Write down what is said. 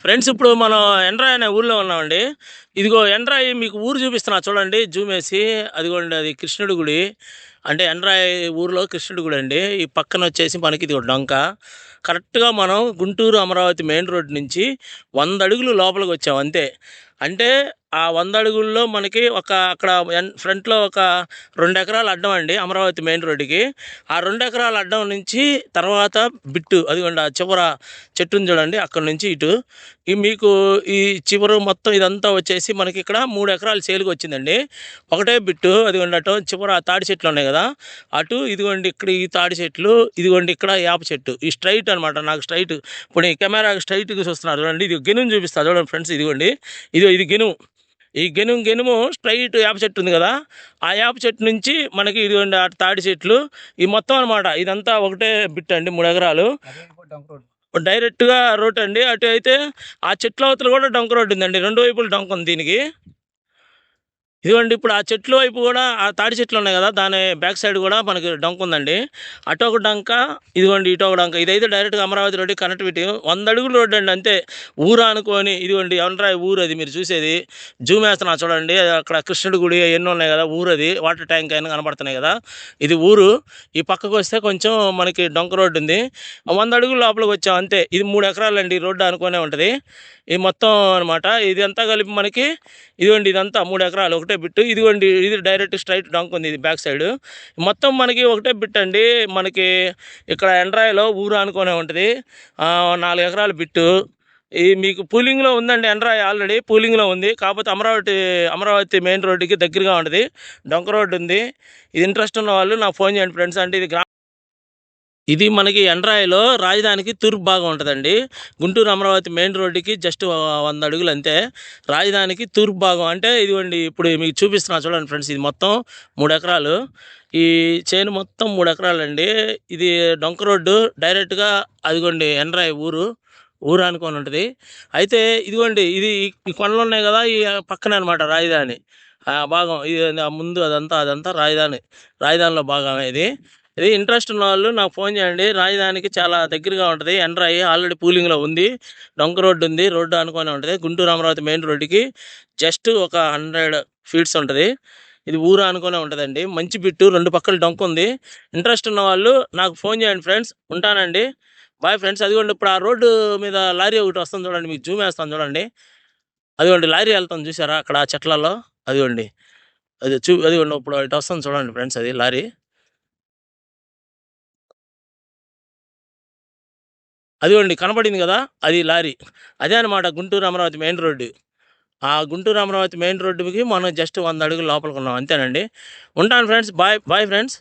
Friends ఇప్పుడు మనం ఎండ్రాయి అనే ఊర్లో ఉన్నామండి. ఇదిగో ఎండ్రాయి మీకు ఊరు చూపిస్తున్నా చూడండి జూమ్ వేసి. అదిగోండి అది కృష్ణుడి గుడి. అంటే ఎండ్రాయి ఊరిలో కృష్ణుడి గుడి అండి. ఈ పక్కన వచ్చేసి మనకి ఇది డొంక. కరెక్ట్గా మనం గుంటూరు అమరావతి మెయిన్ రోడ్ నుంచి 100 అడుగులు లోపలికి వచ్చాం అంతే. అంటే ఆ 100 అడుగుల్లో మనకి అక్కడ ఫ్రంట్లో ఒక 2 ఎకరాల అడ్డం అండి అమరావతి మెయిన్ రోడ్డుకి. ఆ 2 ఎకరాల అడ్డం నుంచి తర్వాత బిట్టు అదిగోండి ఆ చివర చెట్టుని చూడండి, అక్కడ నుంచి ఇటు మీకు ఈ చివరు మొత్తం ఇదంతా వచ్చేసి మనకి ఇక్కడ 3 ఎకరాల సేలుకి వచ్చిందండి. ఒకటే బిట్టు అదిగోండి అటు చివర తాడి చెట్లు ఉన్నాయి కదా, అటు ఇదిగోండి ఇక్కడ ఈ తాడి చెట్లు, ఇదిగోండి ఇక్కడ వేప చెట్టు. ఈ స్ట్రైట్ అనమాట, నాకు స్ట్రైట్. ఇప్పుడు ఈ కెమెరా స్ట్రైట్గా చూస్తున్నారు చూడండి. ఇది గెనుము చూపిస్తా చూడండి ఫ్రెండ్స్. ఇదిగోండి ఇది గెనుము. ఈ గెనుము స్ట్రైట్ వేప చెట్టు ఉంది కదా, ఆ వేప చెట్టు నుంచి మనకి ఇదిగోండి అటు తాడి చెట్లు. ఈ మొత్తం అనమాట ఇదంతా ఒకటే బిట్ అండి, 3 ఎకరాలు. డైరెక్ట్గా రోడ్ అండి. అటు అయితే ఆ చెట్ల అవతల కూడా డొంక రోడ్డు ఉందండి, 2 వైపులు డొంక ఉంది దీనికి. ఇదిగోండి ఇప్పుడు ఆ చెట్ల వైపు కూడా ఆ తాడి చెట్లు ఉన్నాయి కదా, దాని బ్యాక్ సైడ్ కూడా మనకి డొంక ఉందండి. అటు ఒక డొంక, ఇదిగోండి ఇటు ఒక డొంక. ఇదైతే డైరెక్ట్గా అమరావతి రోడ్డు కనెక్టివిటీ. 100 అడుగుల రోడ్డు అండి అంతే. ఊరు అనుకొని ఇదిగోండి ఎండ్రాయి ఊరు అది మీరు చూసేది. జూమ్ వేస్తున్నా చూడండి, అక్కడ కృష్ణుడి గుడి ఎన్ని ఉన్నాయి కదా, ఊరు అది. వాటర్ ట్యాంక్ అయినా కనబడుతున్నాయి కదా, ఇది ఊరు. ఈ పక్కకు వస్తే కొంచెం మనకి డొంక రోడ్డు ఉంది. 100 అడుగుల లోపలికి వచ్చాం అంతే. ఇది 3 ఎకరాలండి రోడ్డు అనుకునే ఉంటుంది ఇది మొత్తం అనమాట. ఇది అంతా కలిపి మనకి ఇదిగోండి ఇదంతా 3 ఎకరాలు ఒకటే బిట్టు. ఇదిగోండి ఇది డైరెక్ట్ స్ట్రైట్ డంక్ ఉంది, ఇది బ్యాక్ సైడ్. మొత్తం మనకి ఒకటే బిట్ అండి. మనకి ఇక్కడ ఎండ్రాయిలో ఊరు అనుకునే ఉంటుంది. 4 ఎకరాల బిట్టు. ఈ మీకు పూలింగ్లో ఉందండి ఎండ్రాయి, ఆల్రెడీ పూలింగ్లో ఉంది. కాకపోతే అమరావతి మెయిన్ రోడ్డుకి దగ్గరగా ఉంటుంది, డొంక రోడ్డు ఉంది. ఇది ఇంట్రెస్ట్ ఉన్న వాళ్ళు నాకు ఫోన్ చేయండి ఫ్రెండ్స్. అంటే ఇది మనకి ఎండ్రాయిలో రాజధానికి తూర్పు భాగం ఉంటుందండి. గుంటూరు అమరావతి మెయిన్ రోడ్డుకి జస్ట్ 100 అడుగులు అంతే. రాజధానికి తూర్పు భాగం అంటే ఇదిగోండి ఇప్పుడు మీకు చూపిస్తున్నా చూడండి ఫ్రెండ్స్. ఇది మొత్తం 3 ఎకరాలు. ఈ చేను మొత్తం 3 ఎకరాలండి. ఇది డొంక రోడ్డు డైరెక్ట్గా అదిగోండి ఎండ్రాయి ఊరు అనుకొని ఉంటుంది. అయితే ఇదిగోండి ఇది ఈ కొండలు ఉన్నాయి కదా, ఈ పక్కనే అనమాట రాజధాని భాగం. ఇది ముందు అదంతా రాజధానిలో భాగమే ఇది. ఇది ఇంట్రెస్ట్ ఉన్న వాళ్ళు నాకు ఫోన్ చేయండి. రాజధానికి చాలా దగ్గరగా ఉంటుంది. ఎండ్రాయి ఆల్రెడీ పూలింగ్లో ఉంది, డొంక రోడ్డు ఉంది, రోడ్డు అనుకొని ఉంటుంది. గుంటూరు అమరావతి మెయిన్ రోడ్డుకి జస్ట్ ఒక 100 ఫీట్స్ ఉంటుంది. ఇది ఊరు అనుకునే ఉంటుందండి. మంచి బిట్టు, 2 పక్కల డొంక ఉంది. ఇంట్రెస్ట్ ఉన్న వాళ్ళు నాకు ఫోన్ చేయండి ఫ్రెండ్స్. ఉంటానండి, బాయ్ ఫ్రెండ్స్. అదిగోండి ఇప్పుడు ఆ రోడ్డు మీద లారీ ఒకటి వస్తుంది చూడండి, మీకు జూమ్ వేస్తాను చూడండి. అదిగోండి లారీ వెళ్తాను చూసారా అక్కడ చెట్లలో, అదిగోండి అదిగోండి ఇప్పుడు ఇటు వస్తుంది చూడండి ఫ్రెండ్స్, అది లారీ. అదిగోండి కనపడింది కదా, అది లారీ. అదే అనమాట గుంటూరు అమరావతి మెయిన్ రోడ్డు. ఆ గుంటూరు అమరావతి మెయిన్ రోడ్డుకి మనం జస్ట్ 100 అడుగులు లోపలికి ఉన్నాం అంతేనండి. ఉంటాను ఫ్రెండ్స్, బాయ్ ఫ్రెండ్స్.